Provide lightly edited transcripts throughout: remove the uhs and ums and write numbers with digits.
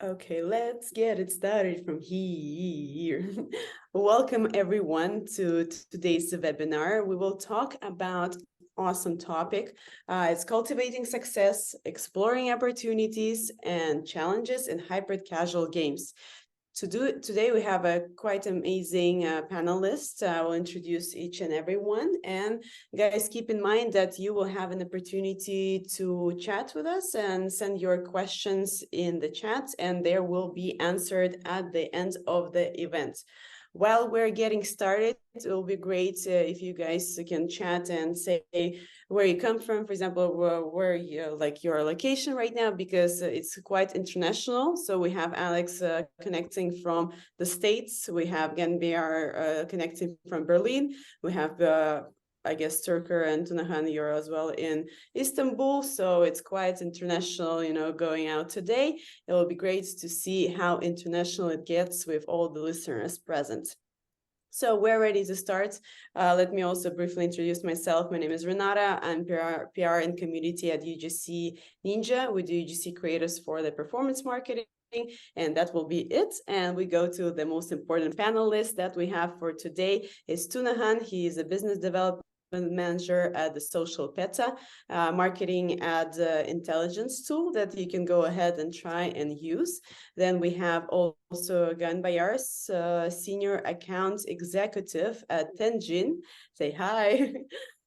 Okay, let's get it started from here. Welcome everyone to today's webinar. We will talk about awesome topic. It's cultivating success, exploring opportunities and challenges in hybrid casual games. To do it today, we have a quite amazing panelist. I will introduce each and every one. And guys, keep in mind that you will have an opportunity to chat with us and send your questions in the chat, and there will be answered at the end of the event. While we're getting started, it will be great if you guys can chat and say where you come from, for example, where you like your location right now, because it's quite international. So we have Alex connecting from the States, we have Ganbayar connecting from Berlin, we have I guess Türker and Tunahan, you're as well in Istanbul, so it's quite international, going out today. It will be great to see how international it gets with all the listeners present. So we're ready to start. Let me also briefly introduce myself. My name is Renata. I'm PR and community at UGC Ninja. We do UGC creators for the performance marketing, and that will be it. And we go to the most important panelist that we have for today is Tunahan. He is a business developer manager at the SocialPeta marketing ad intelligence tool that you can go ahead and try and use. Then we have also Ganbayar, senior account executive at Tenjin. Say hi.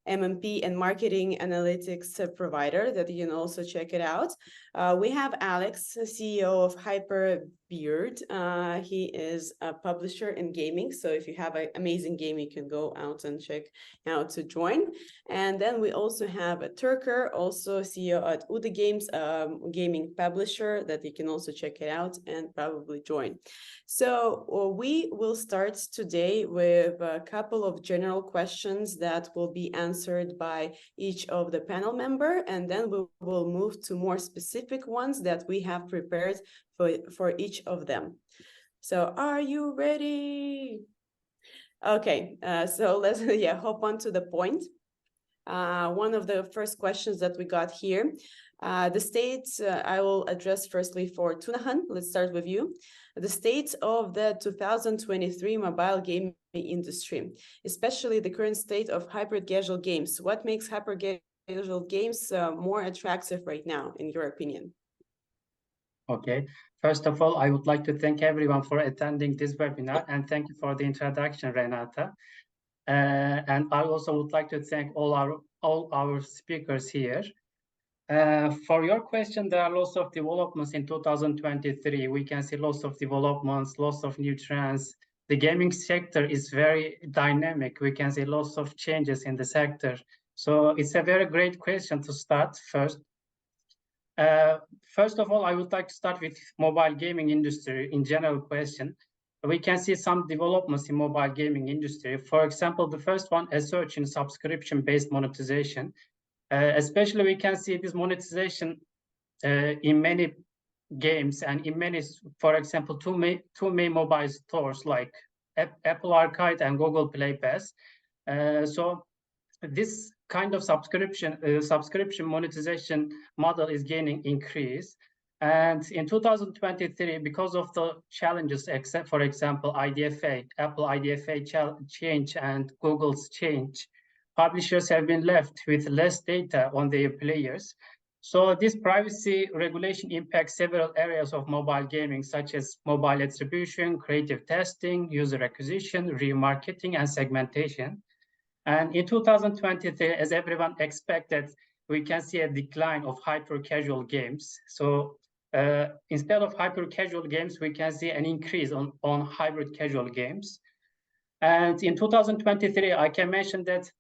MMP and marketing analytics provider that you can also check it out. We have Alex, CEO of Hyperbeard. He is a publisher in gaming. So if you have an amazing game, you can go out and check out to join. And then we also have a Türker, also CEO at Uda Games, gaming publisher that you can also check it out and probably join. So we will start today with a couple of general questions that will be answered by each of the panel member, and then we will move to more specific ones that we have prepared for each of them. So are you ready? Okay, so let's hop on to the point. One of the first questions that we got here, the states, I will address firstly for Tunahan. Let's start with you. The state of the 2023 mobile gaming industry, especially the current state of hybrid casual games. What makes hybrid casual games more attractive right now, in your opinion? Okay. First of all, I would like to thank everyone for attending this webinar, and thank you for the introduction, Renata. And I also would like to thank all our speakers here. For your question, there are lots of developments in 2023. We can see lots of developments, lots of new trends. The gaming sector is very dynamic. We can see lots of changes in the sector. So it's a very great question to start first. First of all, I would like to start with mobile gaming industry in general question. We can see some developments in mobile gaming industry. For example, the first one, a surge in subscription-based monetization. Especially we can see this monetization in many games and in many, for example, two main mobile stores like Apple Arcade and Google Play Pass. So this kind of subscription monetization model is gaining increase. And in 2023, because of the challenges, except for example, IDFA, Apple IDFA change and Google's change, publishers have been left with less data on their players. So this privacy regulation impacts several areas of mobile gaming, such as mobile attribution, creative testing, user acquisition, remarketing, and segmentation. And in 2023, as everyone expected, we can see a decline of hyper-casual games. So instead of hyper-casual games, we can see an increase on hybrid casual games. And in 2023, I can mention that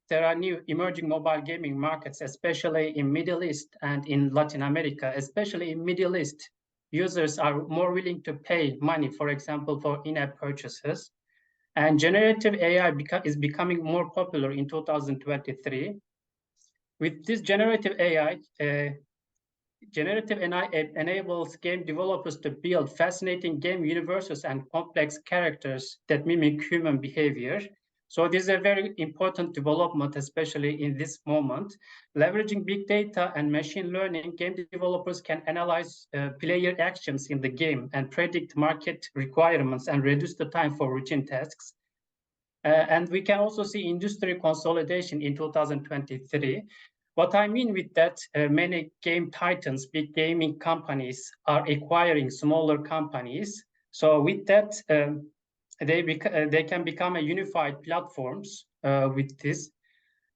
there are new emerging mobile gaming markets, especially in Middle East and in Latin America. Especially in Middle East, users are more willing to pay money, for example, for in-app purchases. And generative AI is becoming more popular in 2023. With this generative AI enables game developers to build fascinating game universes and complex characters that mimic human behavior. So this is a very important development, especially in this moment. Leveraging big data and machine learning, game developers can analyze player actions in the game and predict market requirements and reduce the time for routine tasks. And we can also see industry consolidation in 2023. What I mean with that, many game titans, big gaming companies are acquiring smaller companies. So with that, they can become a unified platforms with this.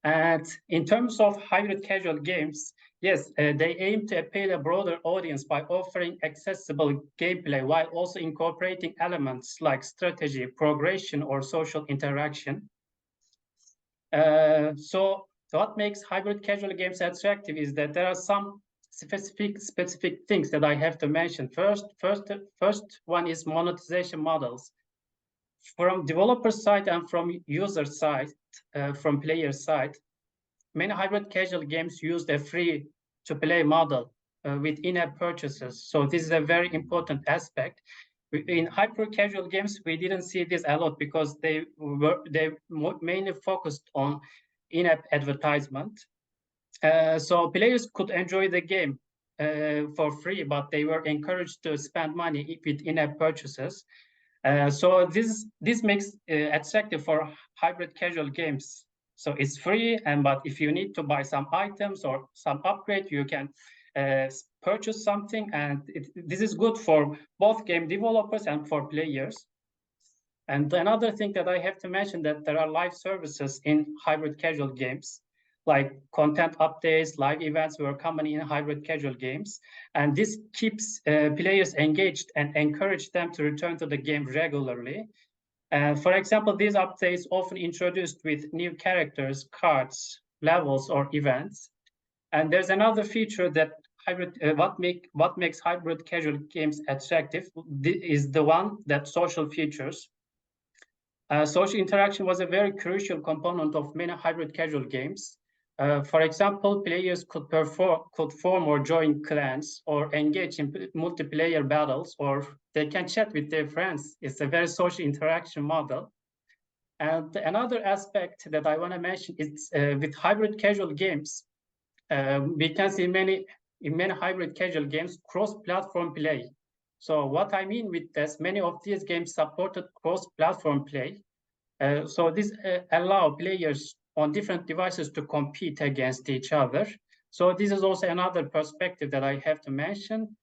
And in terms of hybrid casual games, yes, they aim to appeal a broader audience by offering accessible gameplay while also incorporating elements like strategy, progression, or social interaction. So what makes hybrid casual games attractive is that there are some specific things that I have to mention. First one is monetization models. From developer side and from user side, from player side, many hybrid casual games use a free-to-play model with in-app purchases. So this is a very important aspect. In hyper-casual games, we didn't see this a lot because they mainly focused on in-app advertisement. So players could enjoy the game for free, but they were encouraged to spend money with in-app purchases. So this makes attractive for hybrid casual games. So it's free, but if you need to buy some items or some upgrade, you can purchase something, and this is good for both game developers and for players. And another thing that I have to mention that there are live services in hybrid casual games, like content updates, live events were common in hybrid casual games. And this keeps players engaged and encourage them to return to the game regularly. For example, these updates often introduced with new characters, cards, levels, or events. And there's another feature that what makes hybrid casual games attractive is the one that social features. Social interaction was a very crucial component of many hybrid casual games. For example, players could form or join clans or engage in multiplayer battles, or they can chat with their friends. It's a very social interaction model. And another aspect that I want to mention is with hybrid casual games, we can see in many hybrid casual games cross-platform play. So what I mean with this, many of these games supported cross-platform play. So this allow players on different devices to compete against each other. So this is also another perspective that I have to mention.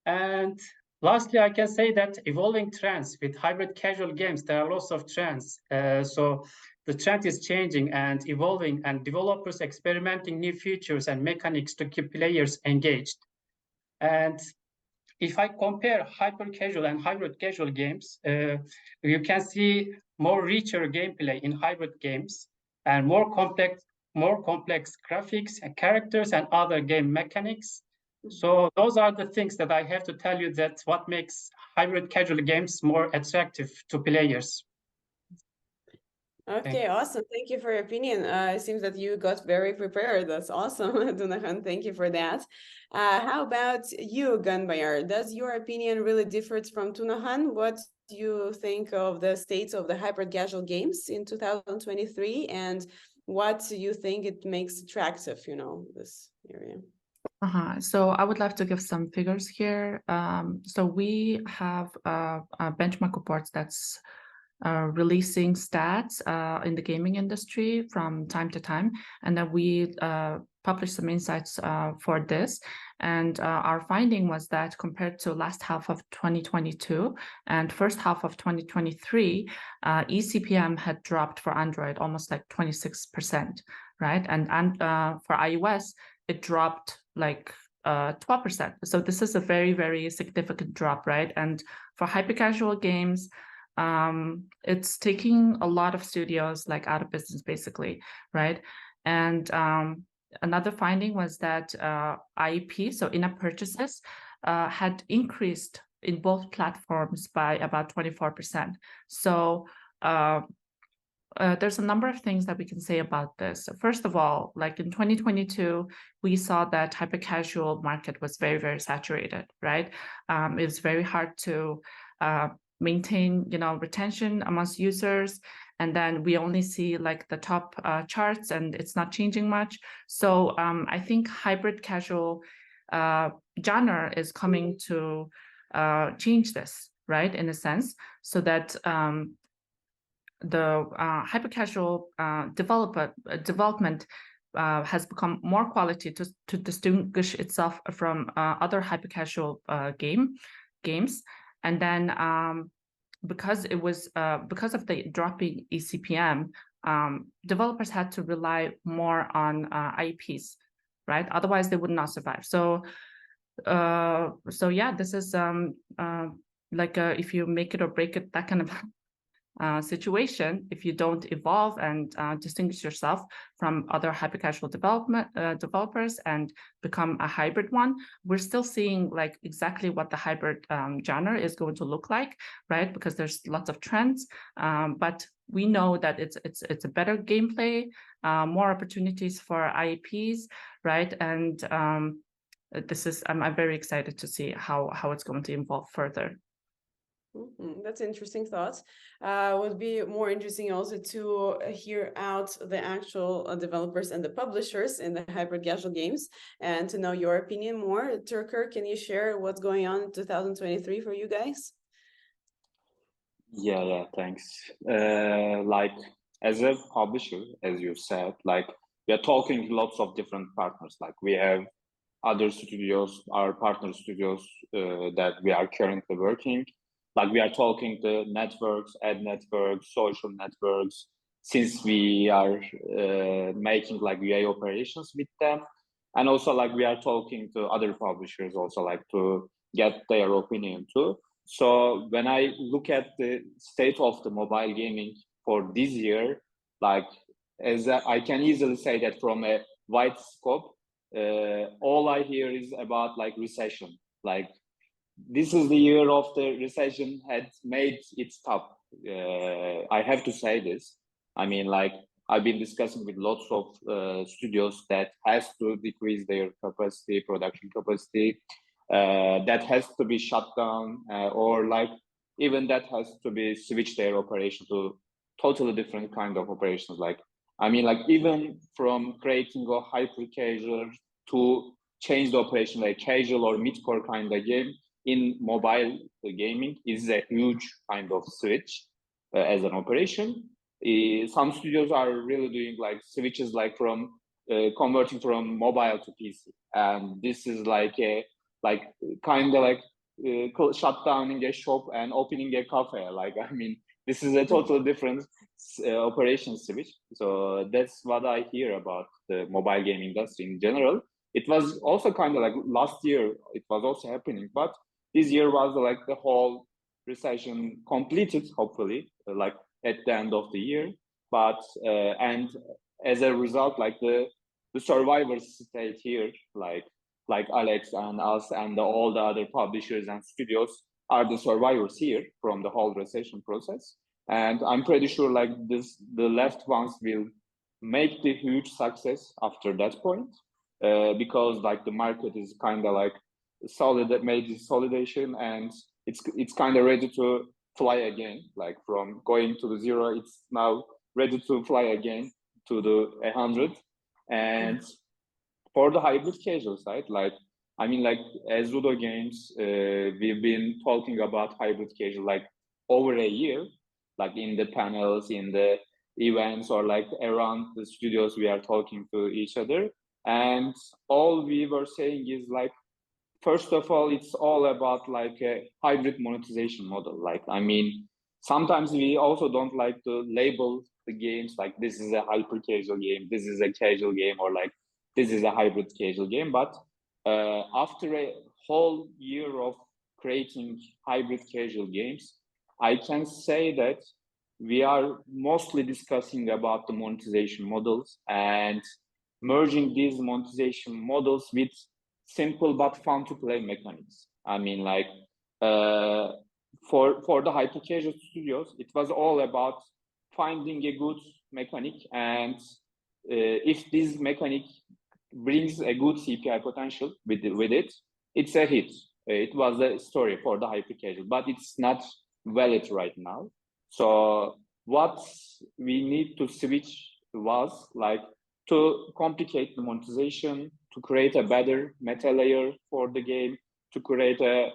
And lastly, I can say that evolving trends with hybrid casual games, there are lots of trends. So the trend is changing and evolving, and developers experimenting new features and mechanics to keep players engaged. And if I compare hyper casual and hybrid casual games, you can see more richer gameplay in hybrid games and more complex graphics and characters and other game mechanics. So those are the things that I have to tell you that what makes hybrid casual games more attractive to players. Okay, awesome. Thank you for your opinion. It seems that you got very prepared. That's awesome, Tunahan. Thank you for that. How about you, Ganbayar? Does your opinion really differ from Tunahan? What do you think of the state of the hybrid casual games in 2023, and what do you think it makes attractive, this area? So I would love to give some figures here. So we have benchmark reports that's releasing stats in the gaming industry from time to time, and then we published some insights for this. And our finding was that compared to last half of 2022 and first half of 2023, eCPM had dropped for Android almost like 26%, right? And for iOS, it dropped like 12%. So this is a very, very significant drop, right? And for hyper-casual games, it's taking a lot of studios like out of business, basically, right? And another finding was that IEP, so in-app purchases, had increased in both platforms by about 24%. So there's a number of things that we can say about this. First of all, like in 2022, we saw that hyper-casual market was very, very saturated, right? It was very hard to maintain, retention amongst users. and then we only see like the top charts, and it's not changing much. So I think hybrid casual genre is coming to change this, right, in a sense, so that the hyper casual development has become more quality to distinguish itself from other hyper casual games. And then because it was because of the dropping eCPM, developers had to rely more on IPs, right? Otherwise, they would not survive. So yeah, this is like if you make it or break it, that kind of situation. If you don't evolve and distinguish yourself from other hyper-casual developers and become a hybrid one, we're still seeing like exactly what the hybrid genre is going to look like, right? Because there's lots of trends, but we know that it's a better gameplay, more opportunities for IAPs, right? And this is I'm very excited to see how it's going to evolve further. That's interesting thoughts. Would be more interesting also to hear out the actual developers and the publishers in the hybrid casual games and to know your opinion more. Türker, can you share what's going on in 2023 for you guys? Yeah, thanks. Like as a publisher, as you said, like we are talking lots of different partners. Like we have other studios, our partner studios that we are currently working. Like we are talking to networks, ad networks, social networks, since we are making like UA operations with them. And also like we are talking to other publishers also like to get their opinion too. So when I look at the state of the mobile gaming for this year, like as I can easily say that from a wide scope, all I hear is about like recession. Like this is the year of the recession had made its top. I have to say this. I mean, like I've been discussing with lots of studios that has to decrease their capacity, production capacity, that has to be shut down, or like even that has to be switch their operation to totally different kind of operations. Like, I mean, like even from creating a hyper casual to change the operation like casual or mid-core kind of game in mobile gaming is a huge kind of switch as an operation. Some studios are really doing like switches like from converting from mobile to PC, and this is like a kind of like shut down a shop and opening a cafe. Like I mean, this is a totally different operation switch. So that's what I hear about the mobile game industry in general. It was also kind of like last year, it was also happening, but this year was like the whole recession completed, hopefully, like at the end of the year. But and as a result, like the survivors stayed here, like Alex and us and all the other publishers and studios are the survivors here from the whole recession process. And I'm pretty sure like the left ones will make the huge success after that point, because like the market is kind of like solid, that made this solidation, and it's kind of ready to fly again. Like from going to the zero, it's now ready to fly again to the 100. And for the hybrid casual side, like I mean, like as Ludo Games, we've been talking about hybrid casual like over a year, like in the panels, in the events, or like around the studios, we are talking to each other, and all we were saying is like, first of all, it's all about like a hybrid monetization model. Like, I mean, sometimes we also don't like to label the games like this is a hyper casual game, this is a casual game, or like this is a hybrid casual game. But after a whole year of creating hybrid casual games, I can say that we are mostly discussing about the monetization models and merging these monetization models with simple but fun to play mechanics. I mean, like for the hyper casual studios, it was all about finding a good mechanic, and if this mechanic brings a good CPI potential with it, it's a hit. It was a story for the hyper casual, but it's not valid right now. So what we need to switch was like to complicate the monetization, to create a better meta layer for the game, to create a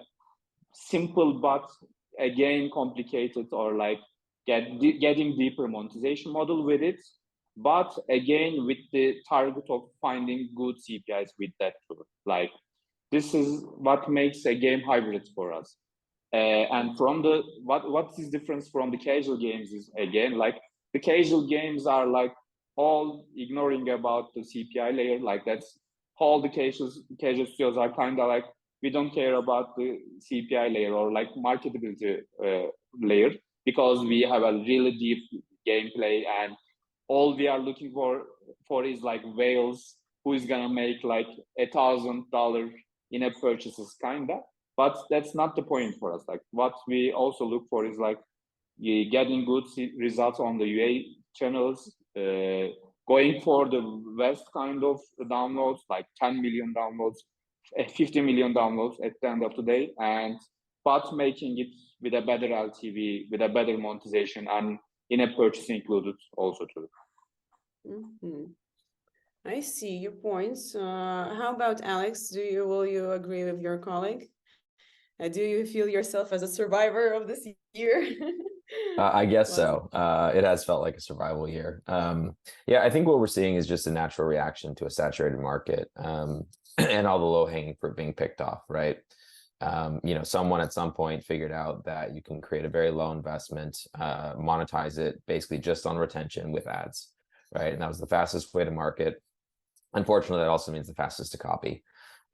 simple but again complicated or like getting deeper monetization model with it, but again with the target of finding good CPIs with that tool. Like this is what makes a game hybrid for us. And from the what is difference from the casual games is again like the casual games are like all ignoring about the CPI layer. Like that's all the casual studios are kind of like we don't care about the CPI layer or like marketability layer because we have a really deep gameplay and all we are looking for is like whales who is gonna make like $1,000 in a purchases kinda. But that's not the point for us. Like what we also look for is like getting good results on the UA channels, going for the West kind of downloads, like 10 million downloads, 50 million downloads at the end of the day, but making it with a better LTV, with a better monetization, and in a purchase included also too. Mm-hmm. I see your points. How about Alex? Will you agree with your colleague? Do you feel yourself as a survivor of this year? I guess so. It has felt like a survival year. Yeah, I think what we're seeing is just a natural reaction to a saturated market and all the low-hanging fruit being picked off, right? Someone at some point figured out that you can create a very low investment, monetize it basically just on retention with ads, right? And that was the fastest way to market. Unfortunately, that also means the fastest to copy.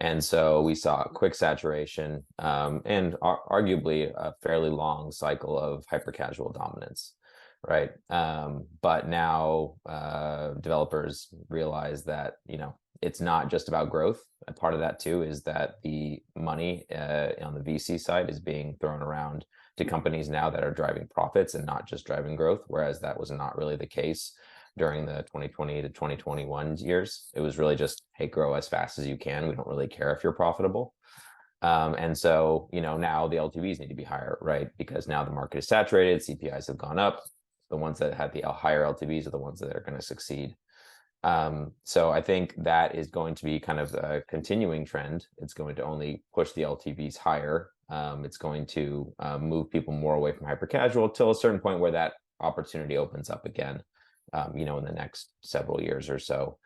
And so we saw a quick saturation and arguably a fairly long cycle of hyper-casual dominance, right? But now developers realize that, it's not just about growth. And part of that too is that the money on the VC side is being thrown around to companies now that are driving profits and not just driving growth, whereas that was not really the case during the 2020 to 2021 years. It was really just, hey, grow as fast as you can. We don't really care if you're profitable. And so, now the LTVs need to be higher, right? Because now the market is saturated, CPIs have gone up. The ones that have the higher LTVs are the ones that are going to succeed. So I think that is going to be kind of a continuing trend. It's going to only push the LTVs higher. It's going to move people more away from hyper-casual till a certain point where that opportunity opens up again. In the next several years or so,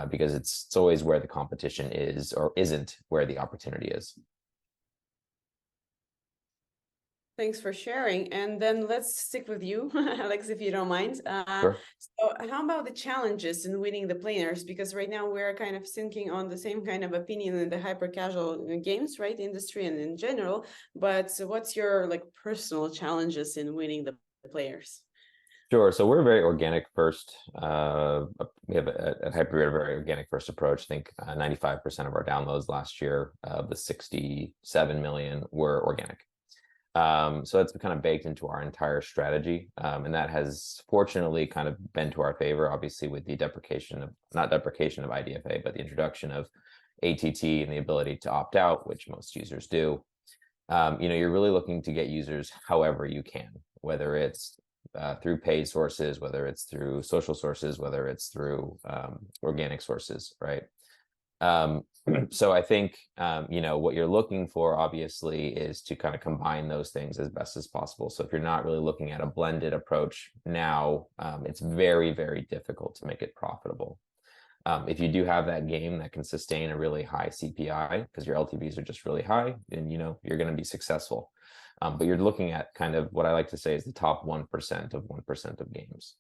because it's always where the competition is or isn't where the opportunity is. Thanks for sharing. And then let's stick with you, Alex, if you don't mind. Sure. So how about the challenges in winning the players? Because right now we're kind of syncing on the same kind of opinion in the hyper-casual games, right, industry and in general. But what's your personal challenges in winning the players? Sure. So we're very organic first. We have at Hyperbeard a very organic first approach. I think 95% of our downloads last year of the 67 million were organic. So that's kind of baked into our entire strategy. And that has fortunately kind of been to our favor, obviously, with the not deprecation of IDFA, but the introduction of ATT and the ability to opt out, which most users do. You're really looking to get users however you can, whether it's through paid sources, whether it's through social sources, whether it's through organic sources, right? So I think, what you're looking for, obviously, is to kind of combine those things as best as possible. So if you're not really looking at a blended approach now, it's very, very difficult to make it profitable. If you do have that game that can sustain a really high CPI, because your LTVs are just really high, then, you're going to be successful. But you're looking at kind of what I like to say is the top 1% of 1% of games.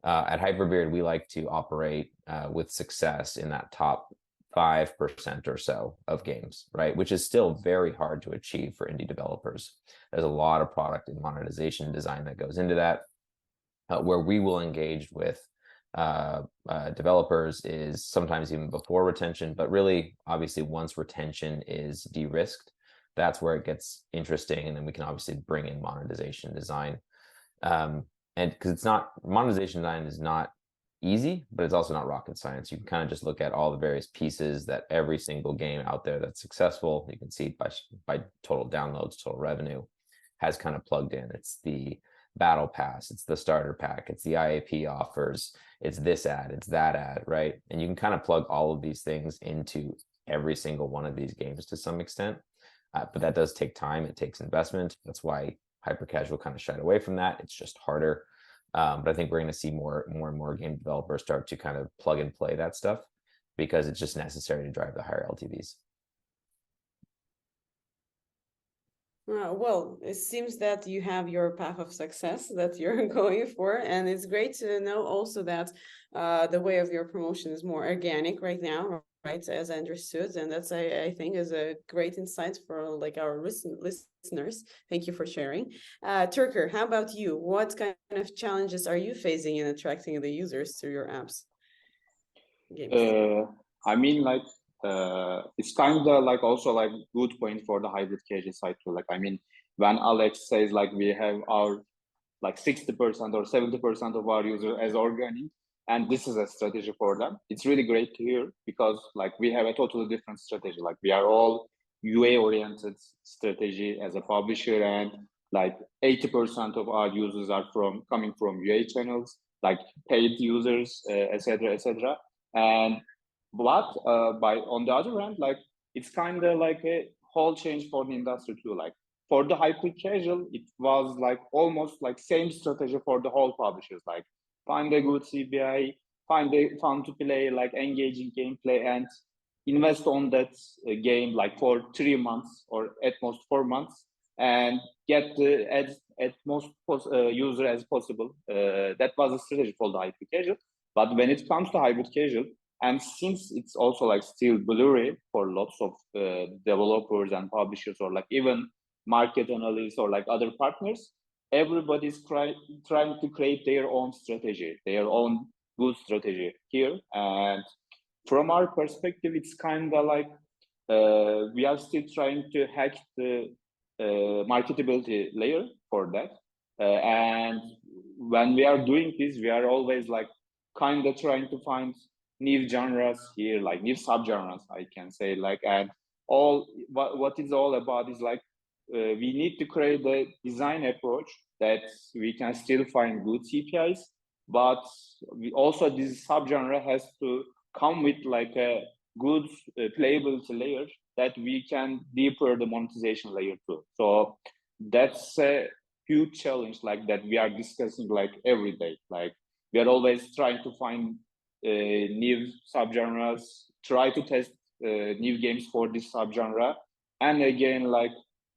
At Hyperbeard, we like to operate with success in that top 5% or so of games, right? Which is still very hard to achieve for indie developers. There's a lot of product and monetization design that goes into that. Where we will engage with developers is sometimes even before retention, but really, obviously, once retention is de-risked, that's where it gets interesting, and then we can obviously bring in monetization design. And because monetization design is not easy, but it's also not rocket science. You can kind of just look at all the various pieces that every single game out there that's successful, you can see by total downloads, total revenue, has kind of plugged in. It's the battle pass, it's the starter pack, it's the IAP offers, it's this ad, it's that ad, right? And you can kind of plug all of these things into every single one of these games to some extent. But that does take time. It takes investment. That's why hyper casual kind of shied away from that. It's just harder. But I think we're going to see more and more game developers start to kind of plug and play that stuff because it's just necessary to drive the higher LTVs. Well, it seems that you have your path of success that you're going for, and it's great to know also that the way of your promotion is more organic right now, right? As I understood, and that's I think is a great insight for like our listeners. Thank you for sharing. Türker, how about you? What kind of challenges are you facing in attracting the users to your apps? I mean, like, it's kind of like also like good point for the hybrid casual side too. Like, I mean, when Alex says like we have our like 60% or 70% of our users as organic, and this is a strategy for them, it's really great to hear because like we have a totally different strategy. Like we are all UA oriented strategy as a publisher, and like 80% of our users are coming from UA channels, like paid users, etc., etc. And but on the other hand, like it's kind of like a whole change for the industry too. Like for the hyper casual, it was like almost like same strategy for the whole publishers. Like find a good CPI, find a fun to play, like engaging gameplay, and invest on that game like for 3 months or at most 4 months, and get the at most user as possible. That was a strategy for the hyper casual. But when it comes to hybrid casual, and since it's also like still blurry for lots of developers and publishers, or like even market analysts or like other partners, everybody's trying to create their own strategy, their own good strategy here. And from our perspective, it's kind of like we are still trying to hack the marketability layer for that. And when we are doing this, we are always like kind of trying to find new genres here, like new subgenres, I can say, like, and all what it's all about is like we need to create a design approach that we can still find good CPIs, but we also this subgenre has to come with like a good playability layer that we can deeper the monetization layer too. So that's a huge challenge like that we are discussing like every day. Like we are always trying to find new subgenres, try to test new games for this subgenre. And again, like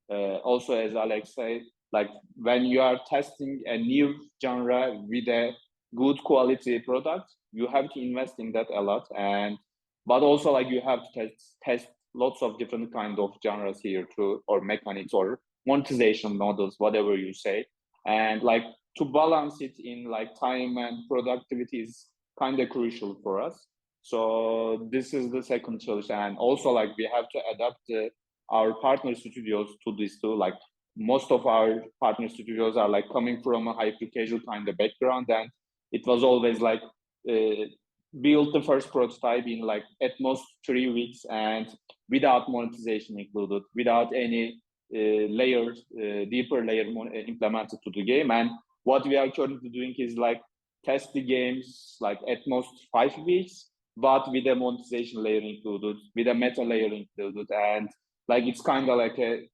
also as Alex said, like when you are testing a new genre with a good quality product, you have to invest in that a lot. And but also like you have to test lots of different kind of genres here too, or mechanics or monetization models, whatever you say. And like to balance it in like time and productivity is kind of crucial for us. So this is the second challenge. And also like we have to adapt our partner studios to this too. Like most of our partner studios are like coming from a hyper casual kind of background, and it was always like build the first prototype in like at most 3 weeks, and without monetization included, without any layers, deeper layer implemented to the game. And what we are currently doing is like test the games like at most 5 weeks, but with a monetization layer included, with a meta layer included. And like it's kind of like a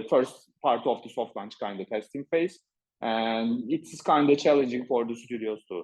first part of the soft launch kind of testing phase. And it's kind of challenging for the studios too.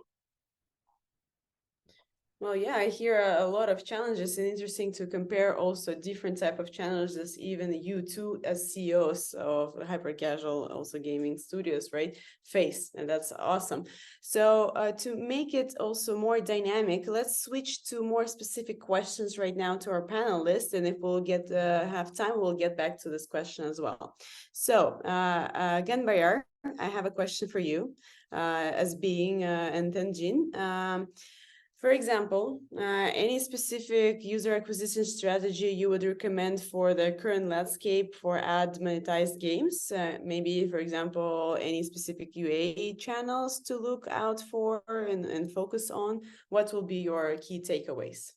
Well, yeah, I hear a lot of challenges, and interesting to compare also different type of challenges, even you two as CEOs of hyper casual, also gaming studios, right, face, and that's awesome. So to make it also more dynamic, let's switch to more specific questions right now to our panelists, and if we'll have time, we'll get back to this question as well. So Ganbayar, I have a question for you, as being and Tenjin. For example, any specific user acquisition strategy you would recommend for the current landscape for ad monetized games? Maybe, for example, any specific UA channels to look out for and focus on? What will be your key takeaways?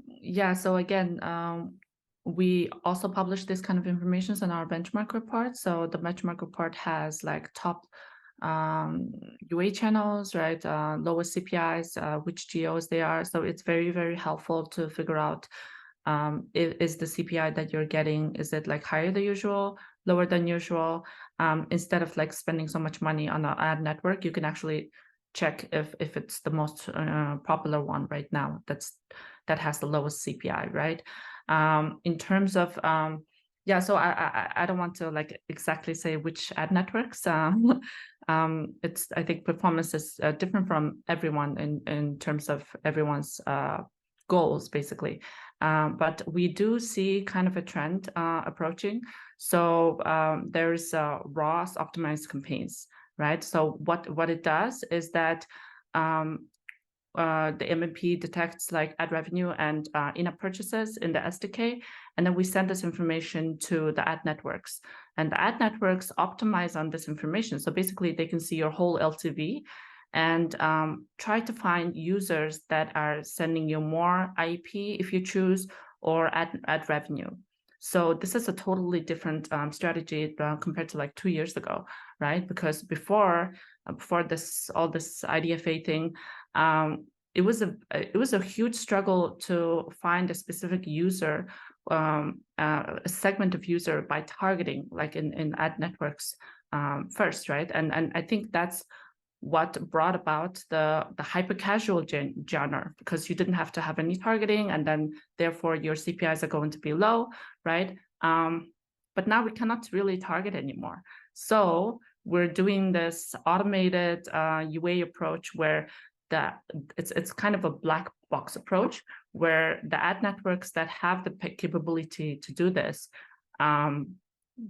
Yeah, so again, we also publish this kind of information in our benchmark report. So the benchmark report has like top UA channels, right? Lowest CPIs, which geos they are. So it's very, very helpful to figure out is the CPI that you're getting, is it like higher than usual, lower than usual? Instead of like spending so much money on an ad network, you can actually check if it's the most popular one right now that has the lowest CPI, right? In terms of yeah, so I don't want to like exactly say which ad networks. It's, I think performance is different from everyone in terms of everyone's goals, basically. But we do see kind of a trend approaching. So there's ROAS optimized campaigns, right? So what it does is that the MMP detects like ad revenue and in-app purchases in the SDK, and then we send this information to the ad networks, and the ad networks optimize on this information. So basically they can see your whole LTV and try to find users that are sending you more IEP if you choose, or ad revenue. So this is a totally different strategy compared to like 2 years ago, right? Because before this all this IDFA thing, it was a huge struggle to find a specific user, a segment of user by targeting, like in ad networks first, right? And I think that's what brought about the hyper casual genre, because you didn't have to have any targeting, and then therefore your CPIs are going to be low, right? But now we cannot really target anymore. So we're doing this automated UA approach where it's kind of a black box approach, where the ad networks that have the capability to do this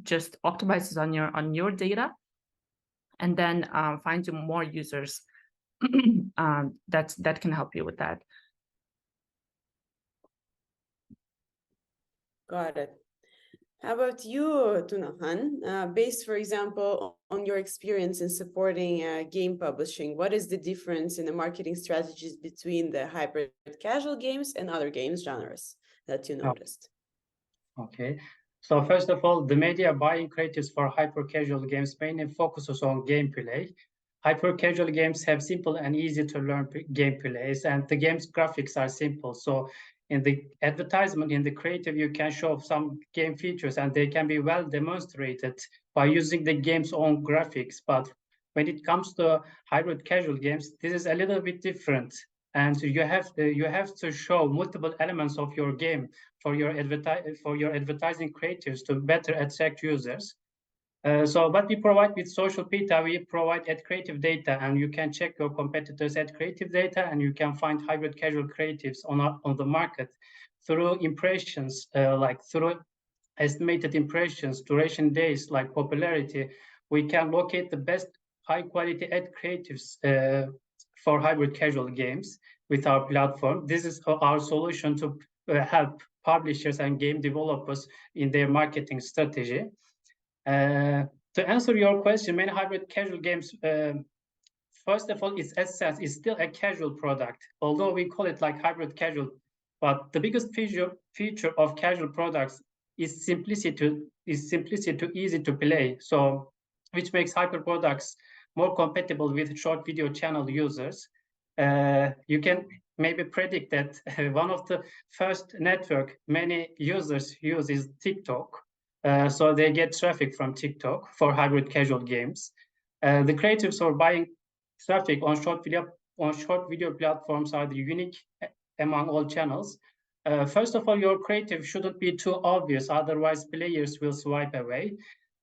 just optimizes on your data, and then find you more users that can help you with that. Got it. How about you, Tunahan? Based, for example, on your experience in supporting game publishing, what is the difference in the marketing strategies between the hybrid casual games and other games genres that you noticed? Okay. So first of all, the media buying creatives for hyper-casual games mainly focuses on gameplay. Hyper-casual games have simple and easy to learn gameplays, and the game's graphics are simple. So in the advertisement, in the creative, you can show some game features and they can be well demonstrated by using the game's own graphics. But when it comes to hybrid casual games, this is a little bit different. And you have to show multiple elements of your game for your advertising creatives to better attract users. So what we provide with SocialPeta, we provide ad creative data, and you can check your competitors' ad creative data, and you can find hybrid casual creatives on the market through impressions, like through estimated impressions, duration days, like popularity. We can locate the best high quality ad creatives for hybrid casual games with our platform. This is our solution to help publishers and game developers in their marketing strategy. To answer your question, many hybrid casual games, first of all, its essence is still a casual product, although we call it like hybrid casual. But the biggest feature of casual products is simplicity to easy to play. So, which makes hyper products more compatible with short video channel users. You can maybe predict that one of the first network many users use is TikTok. So they get traffic from TikTok for hybrid casual games. The creatives are buying traffic on short video platforms are the unique among all channels. First of all, your creative shouldn't be too obvious, otherwise players will swipe away.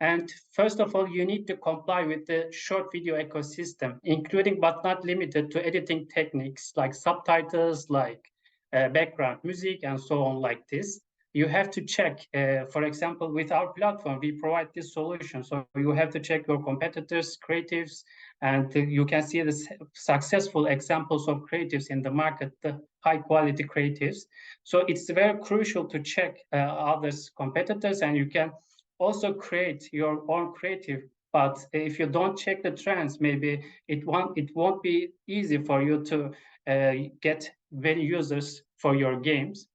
And first of all, you need to comply with the short video ecosystem, including but not limited to editing techniques like subtitles, like background music, and so on like this. You have to check, for example, with our platform, we provide this solution. So you have to check your competitors' creatives, and you can see the successful examples of creatives in the market, the high quality creatives. So it's very crucial to check others' competitors, and you can also create your own creative. But if you don't check the trends, maybe it won't be easy for you to get many users for your games.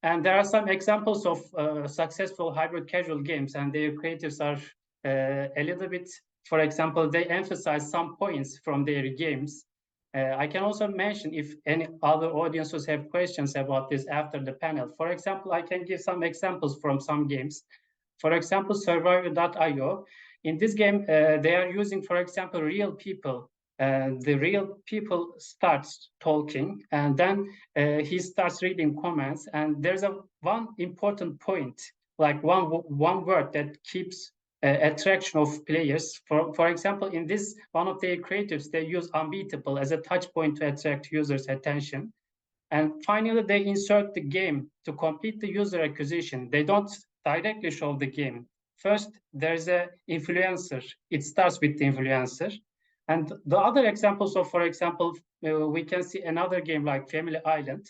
And there are some examples of successful hybrid casual games, and their creatives are a little bit, for example, they emphasize some points from their games. I can also mention if any other audiences have questions about this after the panel. For example, I can give some examples from some games. For example, Survivor.io. In this game, they are using, for example, real people. The real people starts talking, and then he starts reading comments. And there's one important point, like one word that keeps attraction of players. For example, in this one of their creatives, they use unbeatable as a touch point to attract users' attention. And finally, they insert the game to complete the user acquisition. They don't directly show the game. First, there's an influencer. It starts with the influencer. And the other examples of, for example, we can see another game like Family Island.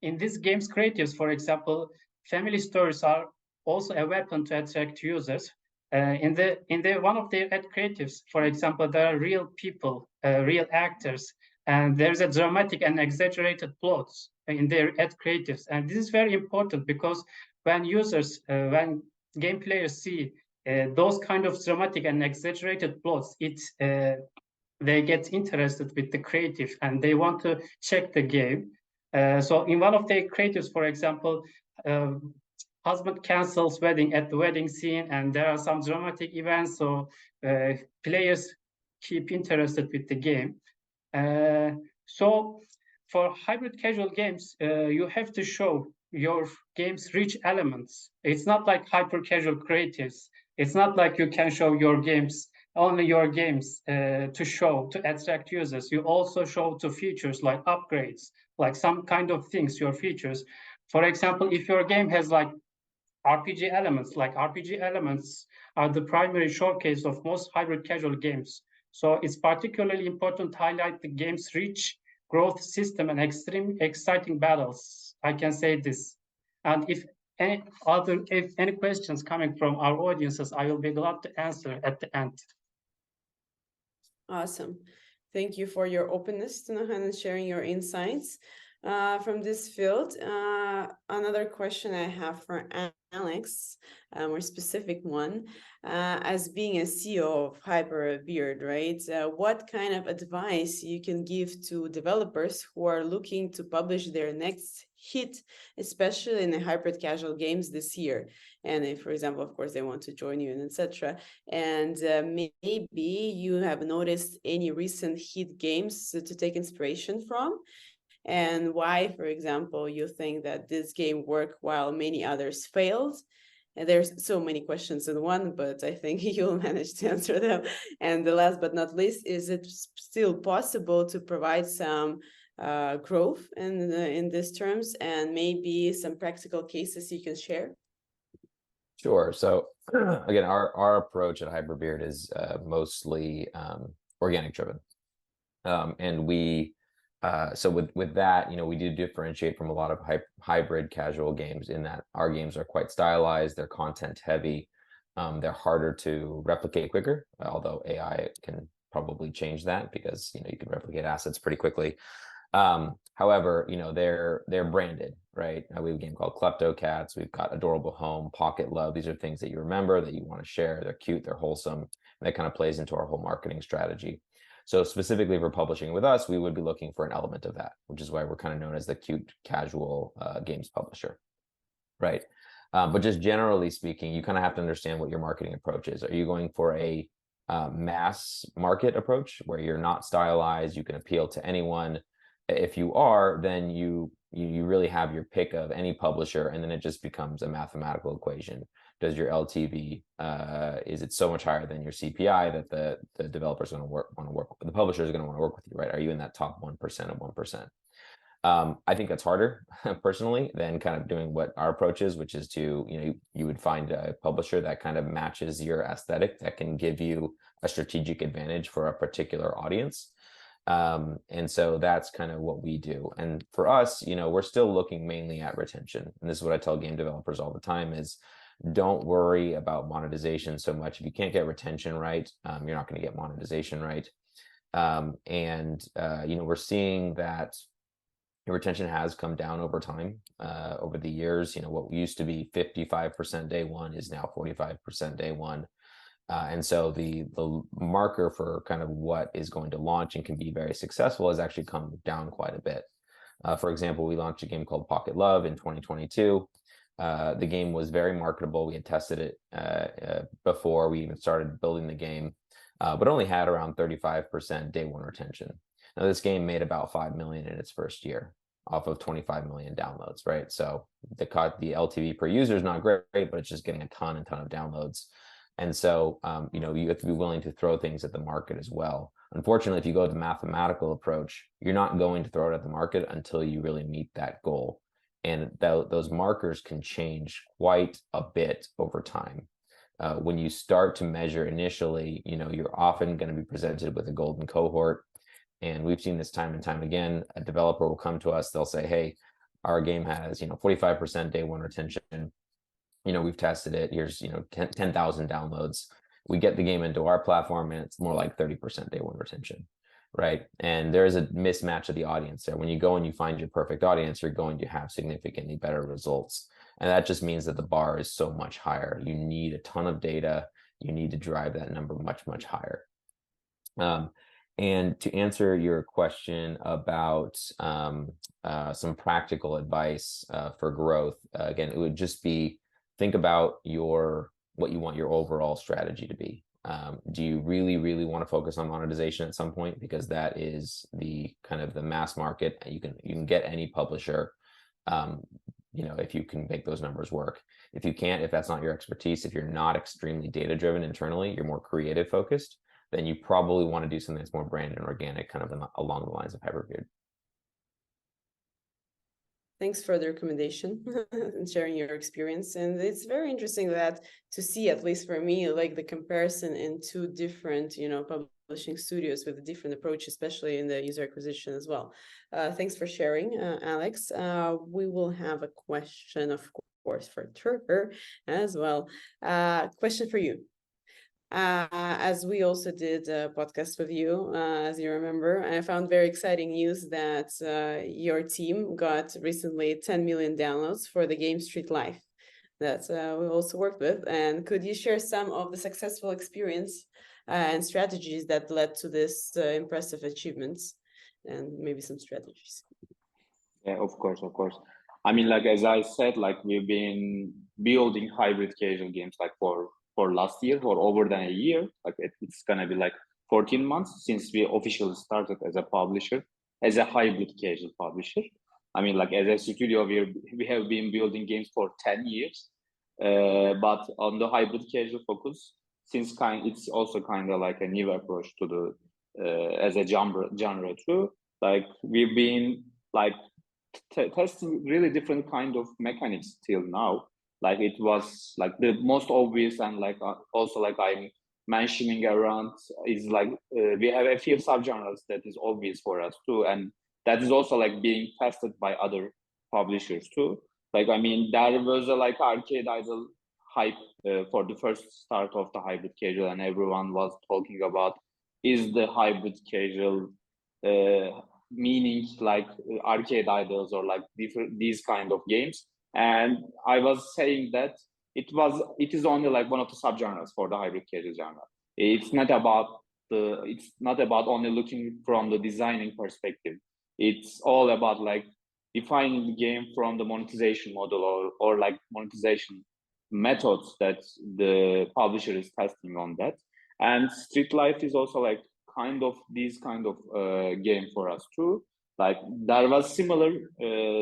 In this game's creatives, for example, family stories are also a weapon to attract users. In the one of their ad creatives, for example, there are real people, real actors, and there's a dramatic and exaggerated plots in their ad creatives. And this is very important because when users, when game players see those kind of dramatic and exaggerated plots, they get interested with the creative and they want to check the game. So in one of their creatives, for example, husband cancels wedding at the wedding scene, and there are some dramatic events, so players keep interested with the game. So for hybrid casual games, you have to show your game's rich elements. It's not like hyper casual creatives. It's not like you can show your games, only your games to show, to attract users. You also show to features like upgrades, like some kind of things, your features. For example, if your game has like RPG elements, like RPG elements are the primary showcase of most hybrid casual games. So it's particularly important to highlight the game's rich growth system and extreme exciting battles. I can say this. And if any questions coming from our audiences, I will be glad to answer at the end. Awesome. Thank you for your openness, Tunahan, and sharing your insights from this field. Another question I have for Alex, a more specific one, as being a CEO of Hyperbeard, right? What kind of advice you can give to developers who are looking to publish their next hit, especially in the hybrid casual games this year? And if, for example, of course, they want to join you and etc. And maybe you have noticed any recent hit games to take inspiration from, and why, for example, you think that this game worked while many others failed. And there's so many questions in one, but I think you'll manage to answer them. And the last but not least, is it still possible to provide some growth in these terms, and maybe some practical cases you can share? Sure. So again, our approach at Hyperbeard is mostly organic driven, and we so with that, we do differentiate from a lot of hybrid casual games in that our games are quite stylized, they're content heavy, they're harder to replicate quicker, although AI can probably change that because you can replicate assets pretty quickly. However, they're branded, right? We have a game called Klepto Cats. We've got Adorable Home, Pocket Love. These are things that you remember, that you want to share. They're cute, they're wholesome, and that kind of plays into our whole marketing strategy. So specifically for publishing with us, we would be looking for an element of that, which is why we're kind of known as the cute casual games publisher, right? But just generally speaking, you kind of have to understand what your marketing approach is. Are you going for a mass market approach where you're not stylized, you can appeal to anyone? If you are, then you really have your pick of any publisher, and then it just becomes a mathematical equation. Does your LTV, is it so much higher than your CPI that the developer's going to want to work, the publisher is going to want to work with you, right? Are you in that top 1% of 1%? I think that's harder personally than kind of doing what our approach is, which is to, you would find a publisher that kind of matches your aesthetic, that can give you a strategic advantage for a particular audience. And so that's kind of what we do. And for us, we're still looking mainly at retention. And this is what I tell game developers all the time is, don't worry about monetization so much. If you can't get retention right, you're not going to get monetization right. We're seeing that Your retention has come down over time, over the years. You know, what used to be 55% day one is now 45% day one. And so the marker for kind of what is going to launch and can be very successful has actually come down quite a bit. For example, we launched a game called Pocket Love in 2022. The game was very marketable. We had tested it before we even started building the game, but only had around 35% day one retention. Now, this game made about 5 million in its first year off of 25 million downloads, right? So the LTV per user is not great, but it's just getting a ton of downloads. And so, you know, you have to be willing to throw things at the market as well. Unfortunately, if you go with the mathematical approach, you're not going to throw it at the market until you really meet that goal. And those markers can change quite a bit over time. When you start to measure initially, you know, you're often going to be presented with a golden cohort. And we've seen this time and time again. A developer will come to us, they'll say, hey, our game has, you know, 45% day one retention. You know, we've tested it. Here's, you know, 10,000 downloads. We get the game into our platform and it's more like 30% day one retention, right? And there is a mismatch of the audience there. When you go and you find your perfect audience, you're going to have significantly better results. And that just means that the bar is so much higher. You need a ton of data. You need to drive that number much, much higher. And to answer your question about some practical advice for growth, again, it would just be, think about what you want your overall strategy to be. Do you really want to focus on monetization at some point? Because that is the kind of the mass market. You can get any publisher, you know, if you can make those numbers work. If you can't, if that's not your expertise, if you're not extremely data driven internally, you're more creative focused, then you probably want to do something that's more brand and organic, kind of along the lines of Hyperbeard. Thanks for the recommendation and sharing your experience. And it's very interesting that to see, at least for me, like the comparison in two different, you know, publishing studios with a different approach, especially in the user acquisition as well. Thanks for sharing, Alex. We will have a question, of course, for Türker as well. Question for you. As we also did a podcast with you, as you remember, I found very exciting news that your team got recently 10 million downloads for the game Street Life that we also worked with. And could you share some of the successful experience and strategies that led to this impressive achievements, and maybe some strategies? Yeah, of course. I mean, like, as I said, like, we've been building hybrid casual games like for last year, for over than a year. Like, it's gonna be like 14 months since we officially started as a publisher, as a hybrid casual publisher. I mean, like, as a studio, we have been building games for 10 years, but on the hybrid casual focus, since it's also kind of like a new approach to the as a genre too. Like, we've been like testing really different kind of mechanics till now. Like, it was like the most obvious, and like also like I'm mentioning around, is like we have a few subgenres that is obvious for us too, and that is also like being tested by other publishers too. Like, I mean, there was a like arcade idol hype for the first start of the hybrid casual, and everyone was talking about, is the hybrid casual meaning like arcade idols or like these kind of games. And I was saying that it is only like one of the subgenres for the hybrid casual genre. It's not about only looking from the designing perspective. It's all about like defining the game from the monetization model or like monetization methods that the publisher is testing on that. And Street Life is also like kind of game for us too. Like, there was similar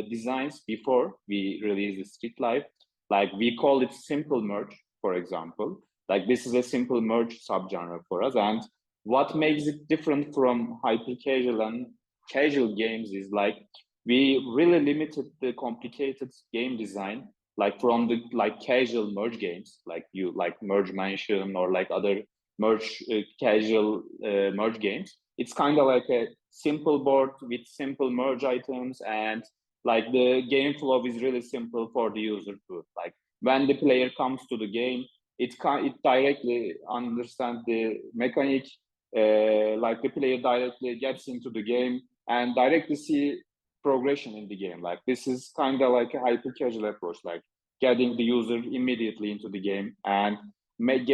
designs before we released the Street Life. Like, we call it simple merge, for example. Like, this is a simple merge subgenre for us. And what makes it different from hyper casual and casual games is like, we really limited the complicated game design, like from the like casual merge games, like you like Merge Mansion or like other merge casual merge games. It's kind of like a simple board with simple merge items, and like the game flow is really simple for the user too. Like, when the player comes to the game, it directly understands the mechanic. Like, the player directly gets into the game and directly see progression in the game. Like this is kind of like a hyper casual approach, like getting the user immediately into the game and make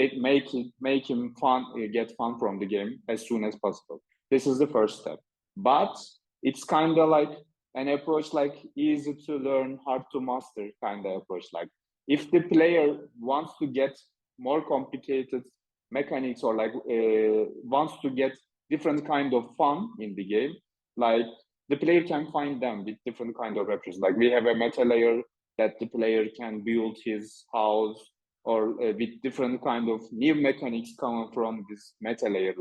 him fun, get fun from the game as soon as possible. This is the first step. But it's kind of like an approach like easy to learn, hard to master kind of approach. Like if the player wants to get more complicated mechanics or like wants to get different kind of fun in the game, like the player can find them with different kind of approaches. Like we have a meta layer that the player can build his house or with different kind of new mechanics coming from this meta layer.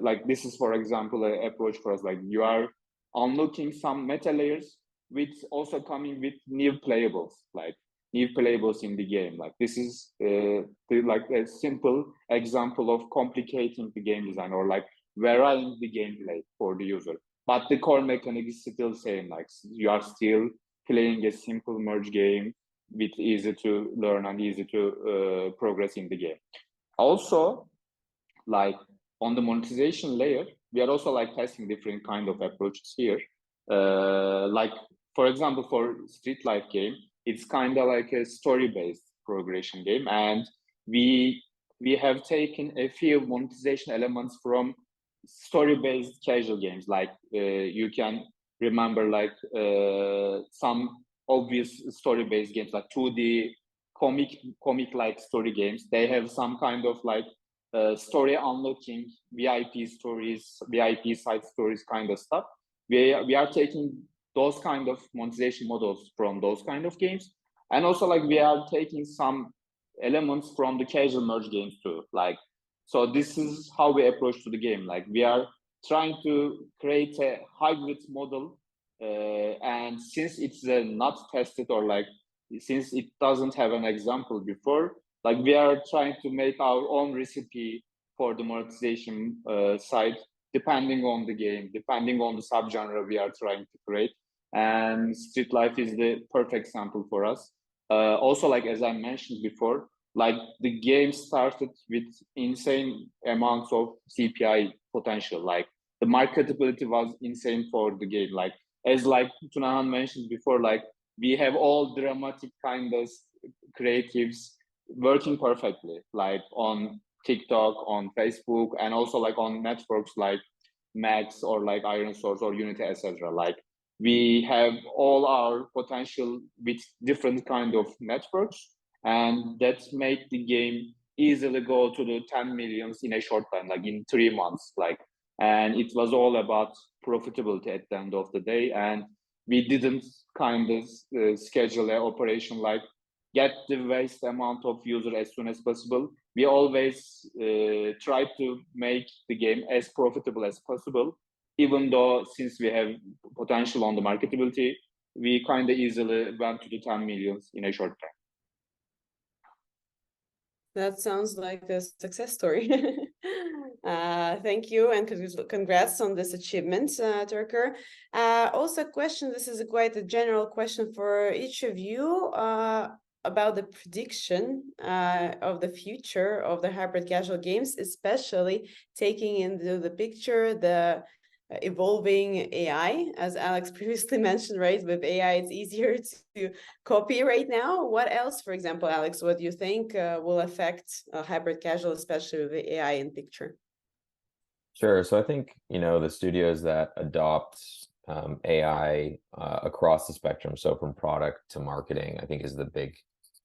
Like this is, for example, an approach for us. Like you are unlocking some meta layers with also coming with new playables, like new playables in the game. Like this is like a simple example of complicating the game design or like varying the gameplay for the user. But the core mechanic is still same. Like you are still playing a simple merge game with easy to learn and easy to progress in the game. Also, like on the monetization layer, we are also like testing different kind of approaches here. Like for example, for Street Life game, it's kind of like a story-based progression game, and we have taken a few monetization elements from story-based casual games. Like you can remember like some obvious story-based games like 2D comic-like story games. They have some kind of like story unlocking, VIP stories, VIP side stories kind of stuff. We are taking those kind of monetization models from those kind of games, and also like we are taking some elements from the casual merge games too. Like so, this is how we approach to the game. Like we are trying to create a hybrid model, and since it's not tested or like since it doesn't have an example before, like we are trying to make our own recipe for the monetization side, depending on the game, depending on the subgenre we are trying to create. And Street Life is the perfect example for us. Also, like as I mentioned before, like the game started with insane amounts of CPI potential. Like the marketability was insane for the game. Like as like Tunahan mentioned before, like we have all dramatic kind of creatives working perfectly, like on TikTok, on Facebook, and also like on networks like Max or like Iron Source or Unity, etc. Like we have all our potential with different kind of networks, and that made the game easily go to the 10 millions in a short time, like in 3 months. Like, and it was all about profitability at the end of the day, and we didn't kind of schedule an operation like get the vast amount of user as soon as possible. We always try to make the game as profitable as possible, even though since we have potential on the marketability, we kind of easily went to the 10 millions in a short time. That sounds like a success story. Thank you, and congrats on this achievement, Türker. Also, a question, this is quite a general question for each of you, about the prediction of the future of the hybrid casual games, especially taking into the picture the evolving AI, as Alex previously mentioned, right? With AI, it's easier to copy right now. What else, for example, Alex, what do you think will affect hybrid casual, especially with the AI in picture? Sure. So I think, the studios that adopt AI across the spectrum, so from product to marketing, I think is the big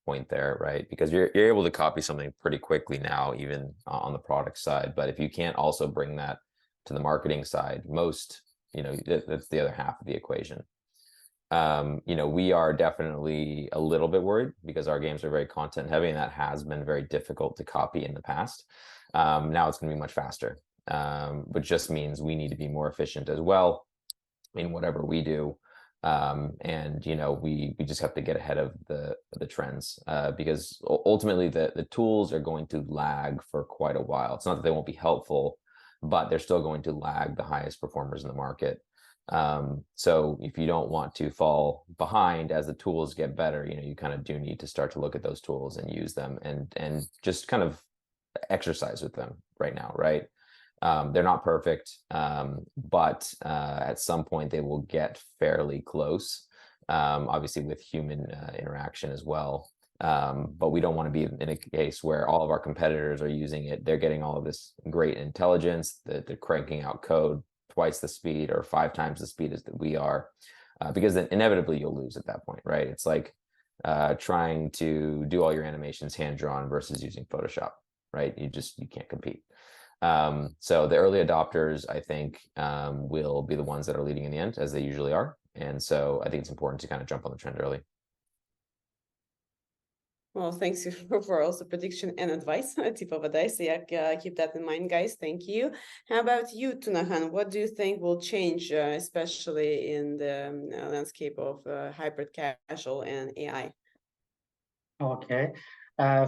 point there, right? Because you're able to copy something pretty quickly now, even on the product side. But if you can't also bring that to the marketing side, that's the other half of the equation. We are definitely a little bit worried because our games are very content heavy, and that has been very difficult to copy in the past. Now it's going to be much faster, which just means we need to be more efficient as well in whatever we do. And we just have to get ahead of the trends, because ultimately the tools are going to lag for quite a while. It's not that they won't be helpful, but they're still going to lag the highest performers in the market. So if you don't want to fall behind as the tools get better, you kind of do need to start to look at those tools and use them and just kind of exercise with them right now, right? They're not perfect, but at some point they will get fairly close, obviously with human interaction as well. But we don't want to be in a case where all of our competitors are using it. They're getting all of this great intelligence, that they're cranking out code twice the speed or 5 times the speed as that we are, because then inevitably you'll lose at that point, right? It's like trying to do all your animations hand-drawn versus using Photoshop, right? You can't compete. So the early adopters, I think, will be the ones that are leading in the end, as they usually are. And so I think it's important to kind of jump on the trend early. Well, thanks for also prediction and advice. Tip of advice. Yeah, keep that in mind, guys. Thank you. How about you, Tunahan? What do you think will change, especially in the landscape of hybrid casual and AI? Okay.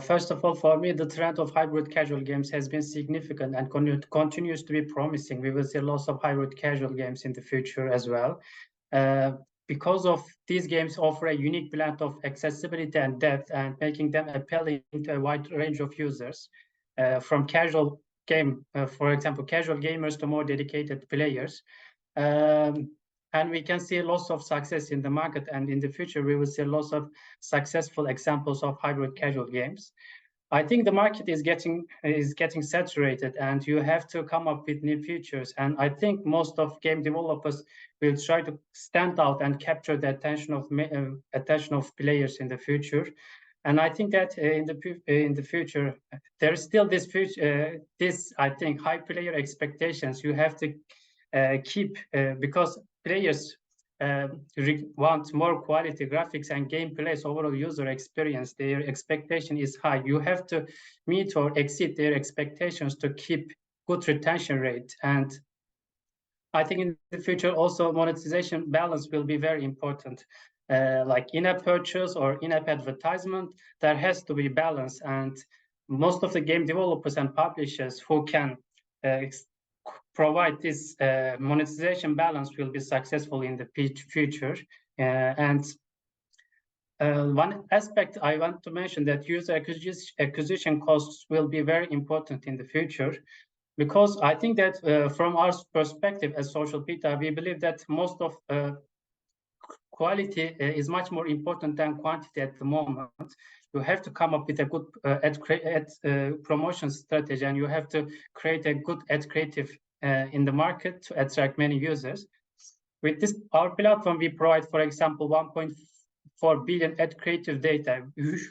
First of all, for me, the trend of hybrid casual games has been significant and continues to be promising. We will see lots of hybrid casual games in the future as well. Because of these games offer a unique blend of accessibility and depth, and making them appealing to a wide range of users, from casual game, for example, casual gamers to more dedicated players. And we can see lots of success in the market, and in the future we will see lots of successful examples of hybrid casual games. I think the market is getting saturated, and you have to come up with new features. And I think most of game developers will try to stand out and capture the attention of players in the future. And I think that in the future there is still this I think high player expectations you have to keep, because players want more quality graphics and gameplays, overall user experience. Their expectation is high. You have to meet or exceed their expectations to keep good retention rate. And I think in the future also monetization balance will be very important. Like in-app purchase or in-app advertisement, there has to be balance. And most of the game developers and publishers who can provide this monetization balance will be successful in the future. And one aspect I want to mention, that user acquisition costs will be very important in the future, because I think that from our perspective as SocialPeta, we believe that most of quality is much more important than quantity at the moment. You have to come up with a good ad promotion strategy, and you have to create a good ad creative in the market to attract many users. With this, our platform, we provide, for example, 1.4 billion ad creative data,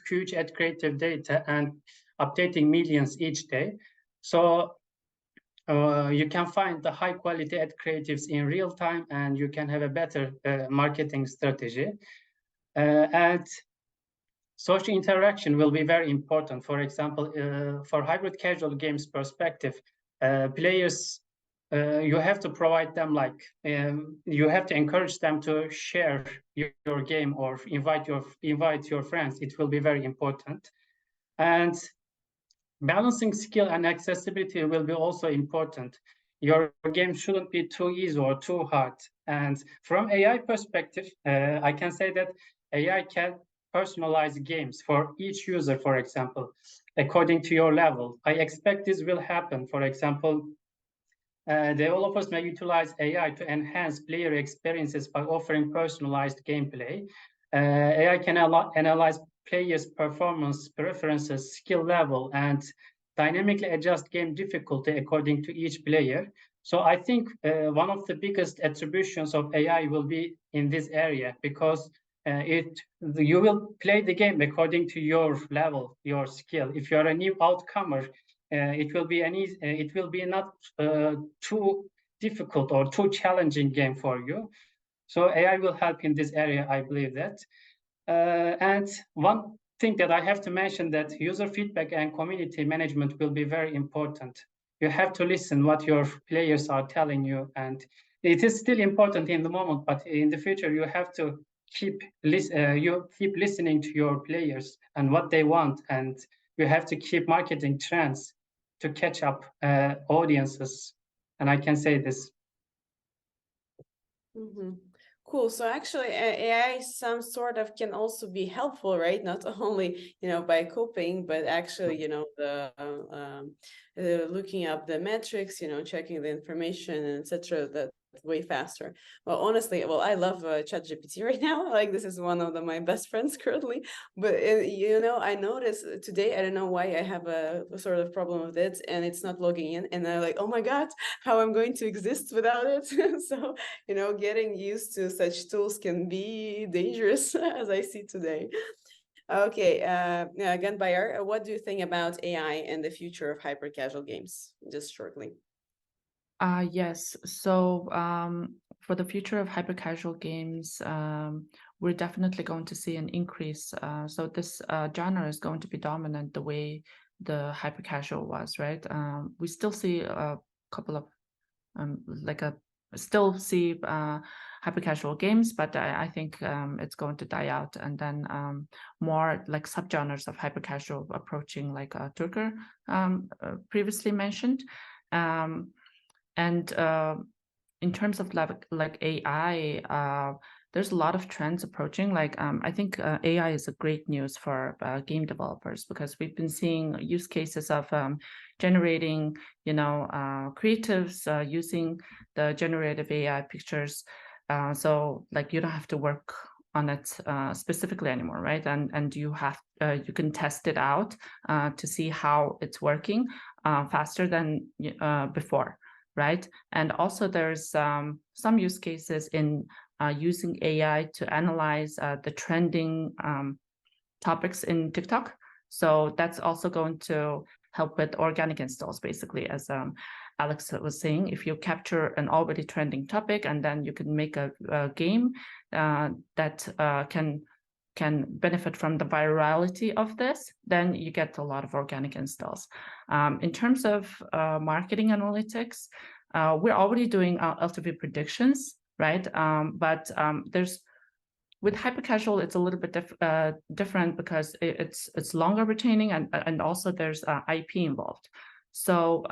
huge ad creative data, and updating millions each day. So you can find the high quality ad creatives in real time, and you can have a better marketing strategy. And social interaction will be very important. For example, for hybrid casual games perspective, players, you have to provide them, like you have to encourage them to share your game or invite your friends. It will be very important. And balancing skill and accessibility will be also important. Your game shouldn't be too easy or too hard. And from AI perspective, I can say that AI can personalize games for each user, for example, according to your level. I expect this will happen. For example, developers may utilize AI to enhance player experiences by offering personalized gameplay. AI can analyze players' performance, preferences, skill level, and dynamically adjust game difficulty according to each player. So I think one of the biggest attributions of AI will be in this area, because you will play the game according to your level, your skill. If you are a new outcomer, it will be not too difficult or too challenging game for you. So AI will help in this area, I believe that. And one thing that I have to mention, that user feedback and community management will be very important. You have to listen what your players are telling you, and it is still important in the moment, but in the future you have to keep listening to your players and what they want, and you have to keep marketing trends to catch up audiences. And I can say this. Mm-hmm. Cool. So actually, AI some sort of can also be helpful, right? Not only, by coping, but actually, the looking up the metrics, checking the information and etc. That way faster. Well, honestly, I love ChatGPT right now. Like this is one of my best friends currently. But I noticed today, I don't know why I have a sort of problem with it, and it's not logging in, and I'm like, oh my god, how I'm going to exist without it. So getting used to such tools can be dangerous, as I see today. Okay, Ganbayar, what do you think about AI and the future of hyper casual games? Just shortly. Yes. So for the future of hyper casual games, we're definitely going to see an increase. So this genre is going to be dominant the way the hyper casual was, right? We still see a couple of still see hyper casual games, but I think it's going to die out, and then more like subgenres of hyper casual approaching, like Türker previously mentioned. And in terms of like AI, there's a lot of trends approaching. Like I think AI is a great news for game developers, because we've been seeing use cases of generating, creatives using the generative AI pictures. So like you don't have to work on it specifically anymore, right? And you can test it out to see how it's working faster than before. Right. And also there's some use cases in using AI to analyze the trending topics in TikTok. So that's also going to help with organic installs, basically, as Alex was saying. If you capture an already trending topic, and then you can make a game that can benefit from the virality of this, then you get a lot of organic installs. In terms of marketing analytics, we're already doing LTV predictions, right? But there's, with hyper casual, it's a little bit different, because it's longer retaining, and also there's IP involved. So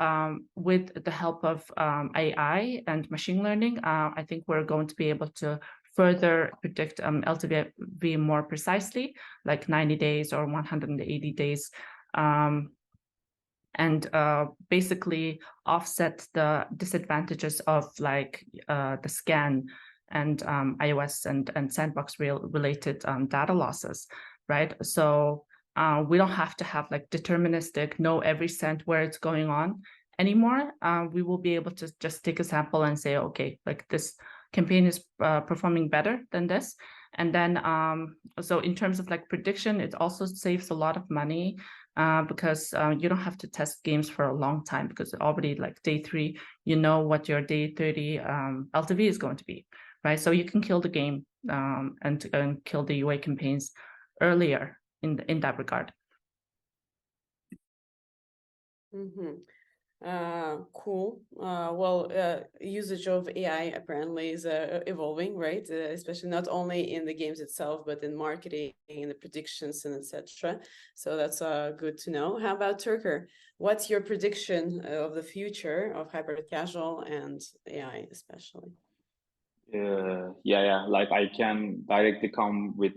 with the help of AI and machine learning, I think we're going to be able to further predict LTV more precisely, like 90 days or 180 days, and basically offset the disadvantages of like the scan and iOS and sandbox related data losses, right? So we don't have to have like deterministic, know every cent where it's going on anymore. We will be able to just take a sample and say, okay, like this campaign is performing better than this. And then, so in terms of like prediction, it also saves a lot of money because you don't have to test games for a long time, because already like day 3, you know what your day 30 LTV is going to be, right? So you can kill the game and kill the UA campaigns earlier in that regard. Mm-hmm. Cool. Usage of AI apparently is evolving, right? Especially not only in the games itself, but in marketing, in the predictions and etc. So that's good to know. How about Türker? What's your prediction of the future of hyper casual and AI especially? Yeah. Like I can directly come with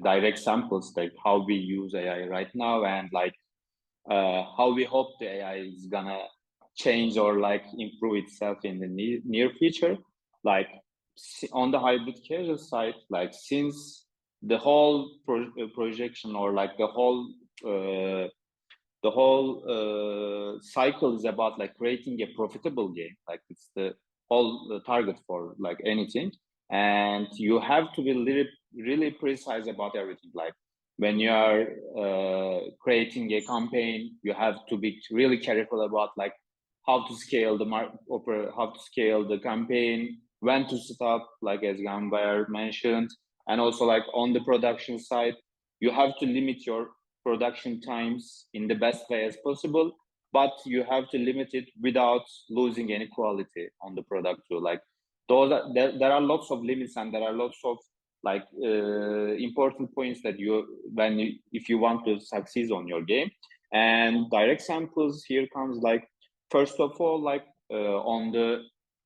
direct samples, like how we use AI right now, and like how we hope the AI is gonna change or like improve itself in the near future. Like on the hybrid casual side, like since the whole projection, or like the whole cycle is about like creating a profitable game, like it's the whole target for like anything, and you have to be really precise about everything. Like when you are creating a campaign, you have to be really careful about like how to scale the how to scale the campaign, when to stop, like as Ganbayar mentioned. And also like on the production side, you have to limit your production times in the best way as possible, but you have to limit it without losing any quality on the product too. Like there are lots of limits, and there are lots of like important points that if you want to succeed on your game. And direct samples here comes like, first of all, like on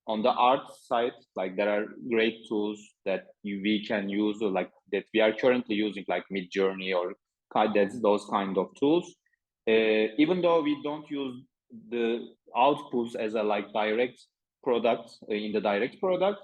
on the art side, like there are great tools that we can use, or like that we are currently using, like Midjourney or those kind of tools. Even though we don't use the outputs as a like direct product in the direct product,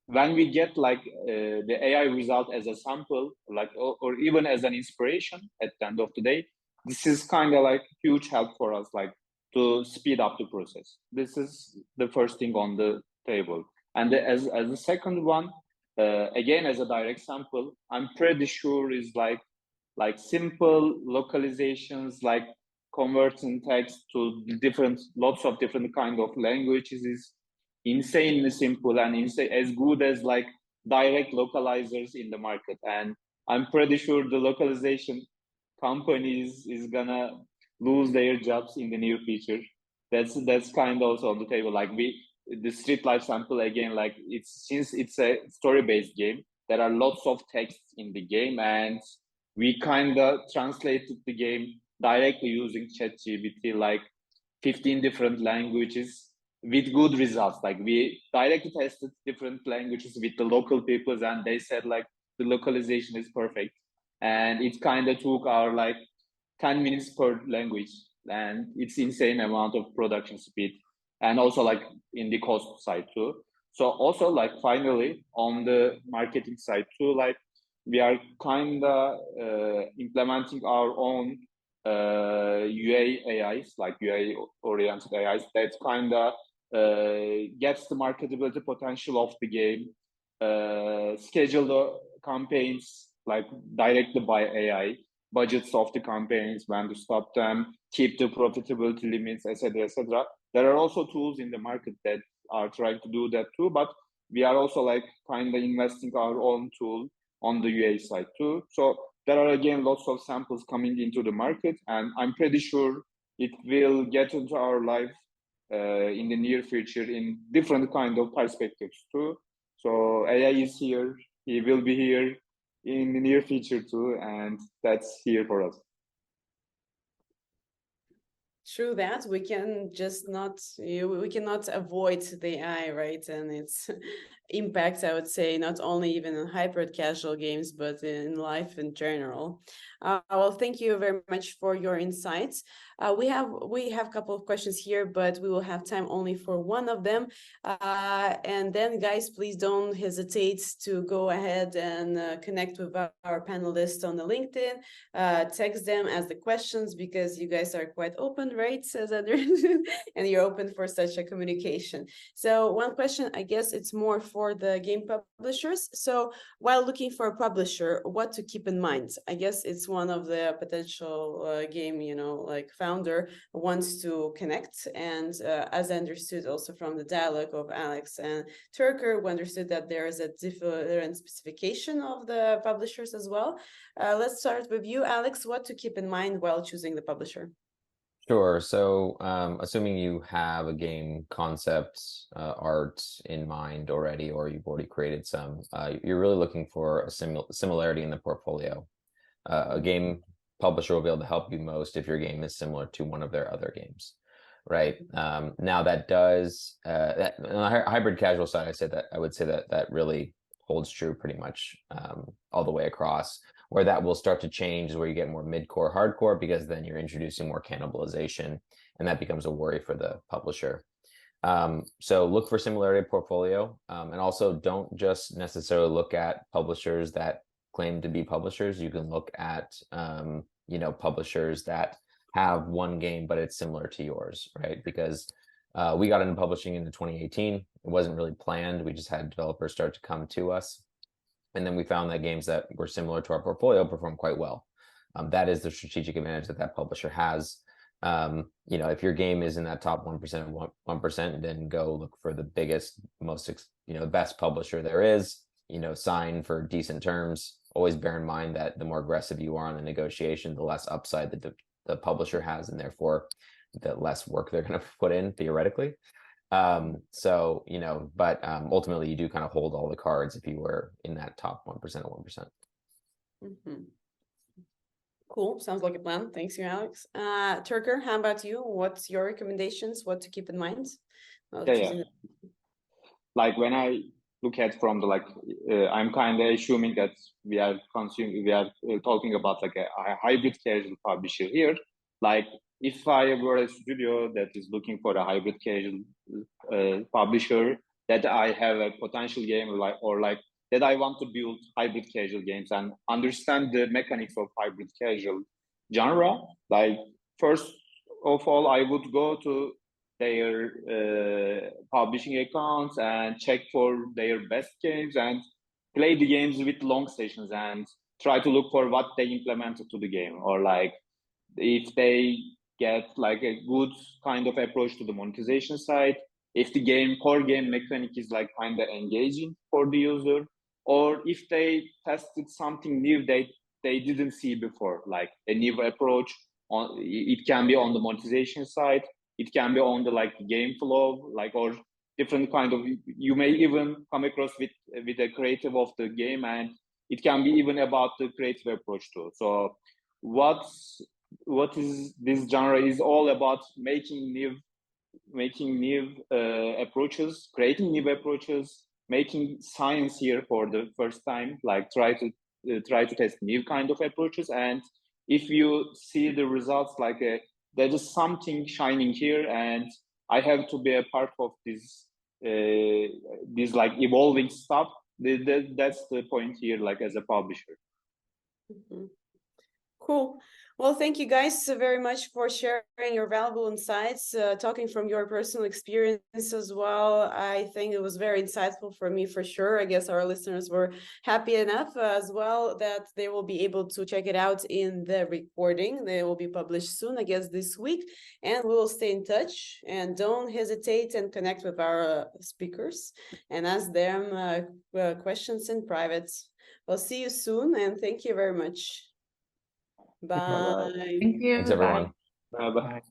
when we get like the AI result as a sample, like or even as an inspiration at the end of the day, this is kind of like huge help for us, like to speed up the process. This is the first thing on the table. And as the second one, again as a direct sample, I'm pretty sure is like simple localizations, like converting text to lots of different kind of languages is insanely simple and as good as like direct localizers in the market. And I'm pretty sure the localization companies is gonna lose their jobs in the near future. That's kind of also on the table. Like the Street Life sample, again, like since it's a story-based game, there are lots of texts in the game, and we kind of translated the game directly using ChatGPT, like 15 different languages with good results. Like we directly tested different languages with the local peoples, and they said like the localization is perfect. And it kind of took our like 10 minutes per language, and it's insane amount of production speed, and also like in the cost side too. So also like finally on the marketing side too, like we are kind of implementing our own UA AIs, like UA oriented AIs that kind of gets the marketability potential of the game, schedule the campaigns like directly by AI, budgets of the campaigns, when to stop them, keep the profitability limits, etc., etc. There are also tools in the market that are trying to do that too, but we are also like kind of investing our own tool on the UA side too. So there are again lots of samples coming into the market, and I'm pretty sure it will get into our life in the near future in different kind of perspectives too. So AI is here, he will be here in the near future too, and that's here for us. True that we can just not we cannot avoid the AI, right? And its impact, I would say, not only even in hyper casual games, but in life in general. Well, thank you very much for your insights. We have a couple of questions here, but we will have time only for one of them. And then, guys, please don't hesitate to go ahead and connect with our panelists on the LinkedIn. Text them as the questions, because you guys are quite open, right? Says and you're open for such a communication. So one question, I guess it's more for the game publishers. So while looking for a publisher, what to keep in mind? I guess it's one of the potential game, like founder wants to connect. And as I understood also from the dialogue of Alex and Türker, we understood that there is a different specification of the publishers as well. Let's start with you, Alex. What to keep in mind while choosing the publisher? Sure. So, assuming you have a game concept, art in mind already, or you've already created some, you're really looking for a similarity in the portfolio. A game publisher will be able to help you most if your game is similar to one of their other games, right? Now that does that on the hybrid casual side, I would say that really holds true pretty much all the way across. Where that will start to change is where you get more mid-core, hardcore, because then you're introducing more cannibalization, and that becomes a worry for the publisher. So look for similarity portfolio, and also don't just necessarily look at publishers that claim to be publishers. You can look at publishers that have one game but it's similar to yours, right? Because we got into publishing in 2018. It wasn't really planned. We just had developers start to come to us. And then we found that games that were similar to our portfolio performed quite well. That is the strategic advantage that publisher has. If your game is in that top 1%, then go look for the biggest, most, best publisher there is, sign for decent terms. Always bear in mind that the more aggressive you are on the negotiation, the less upside the publisher has, and therefore the less work they're going to put in theoretically. But ultimately you do kind of hold all the cards if you were in that top 1% or 1%. Mm-hmm. Cool. Sounds like a plan. Thanks, you, Alex. Türker, how about you? What's your recommendations? What to keep in mind? Yeah. Like when I look at from the I'm kind of assuming that we are talking about like a hybrid casual publisher here. Like if I were a studio that is looking for a hybrid casual publisher, that I have a potential game or that I want to build hybrid casual games and understand the mechanics of hybrid casual genre, like first of all, I would go to their publishing accounts and check for their best games and play the games with long sessions and try to look for what they implemented to the game, or like if they get like a good kind of approach to the monetization side, if the core game mechanic is like kind of engaging for the user, or if they tested something new they didn't see before, like a new approach. It can be on the monetization side, it can be on the like game flow, like, or different kind of, you may even come across with the creative of the game, and it can be even about the creative approach too. So what is this genre is all about: making new approaches, creating new approaches, making science here for the first time, like try to test new kind of approaches. And if you see the results, like there is something shining here, and I have to be a part of this like evolving stuff. That's the point here, like as a publisher. Mm-hmm. Cool. Well, thank you guys very much for sharing your valuable insights, talking from your personal experience as well. I think it was very insightful for me, for sure. I guess our listeners were happy enough as well that they will be able to check it out in the recording. They will be published soon, I guess this week, and we will stay in touch. And don't hesitate and connect with our speakers and ask them questions in private. We'll see you soon, and thank you very much. Bye. Thank you. Thanks, everyone. Bye.